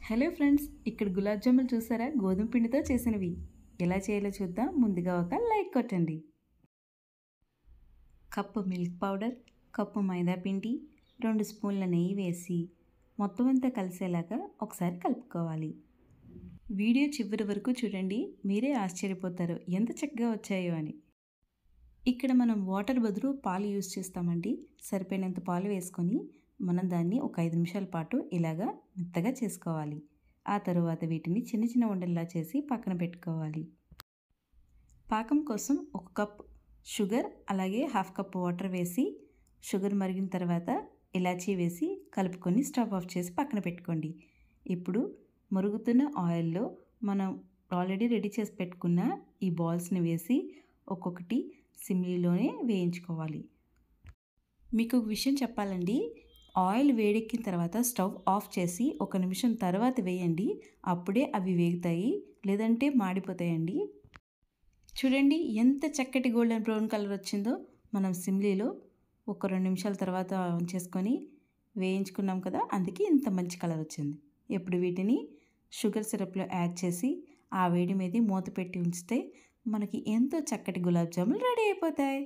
Hello friends, ఇక్కడ గులాబ్ జాములు చూసారా? గోధుమ పిండితో చేసినవి. ఎలా చేయాలో చూద్దాం. ముందుగా ఒక లైక్ కొట్టండి. కప్పు మిల్క్ పౌడర్, కప్పు మైదా పిండి, 2 స్పూన్ల నెయ్యి వేసి మొత్తం అంతా కలిసేలాగా ఒకసారి కలుపుకోవాలి. వీడియో చివరి వరకు చూడండి, మీరే ఆశ్చర్యపోతారు ఎంత చక్కగా వచ్చాయో అని. ఇక్కడ మనం వాటర్ బదులు పాలు యూజ్ చేస్తామండి. సరిపోయినంత పాలు వేసుకొని మనం దాన్ని ఒక 5 నిమిషాల పాటు ఇలాగా మెత్తగా చేసుకోవాలి. ఆ తరువాత వీటిని చిన్న చిన్న ఉండల్లా చేసి పక్కన పెట్టుకోవాలి. పాకం కోసం 1 కప్ షుగర్ అలాగే 1/2 కప్ వాటర్ వేసి షుగర్ మరిగిన తర్వాత ఇలాచీ వేసి కలుపుకొని స్టవ్ ఆఫ్ చేసి పక్కన పెట్టుకోండి. ఇప్పుడు మరుగుతున్న ఆయిల్లో మనం ఆల్రెడీ రెడీ చేసి పెట్టుకున్న ఈ బాల్స్ని వేసి ఒక్కొక్కటి సిమ్లీలోనే వేయించుకోవాలి. మీకు ఒక విషయం చెప్పాలండి, ఆయిల్ వేడెక్కిన తర్వాత స్టవ్ ఆఫ్ చేసి 1 నిమిషం తర్వాత వేయండి. అప్పుడే అవి వేగుతాయి, లేదంటే మాడిపోతాయండి. చూడండి ఎంత చక్కటి గోల్డెన్ బ్రౌన్ కలర్ వచ్చిందో. మనం సిమ్లీలో ఒక 2 నిమిషాల తర్వాత ఆన్ చేసుకొని వేయించుకున్నాం కదా, అందుకే ఇంత మంచి కలర్ వచ్చింది. ఇప్పుడు వీటిని షుగర్ సిరప్లో యాడ్ చేసి ఆ వేడి మీద మూత పెట్టి ఉంచితే మనకి ఎంతో చక్కటి గులాబ్ జాములు రెడీ అయిపోతాయి.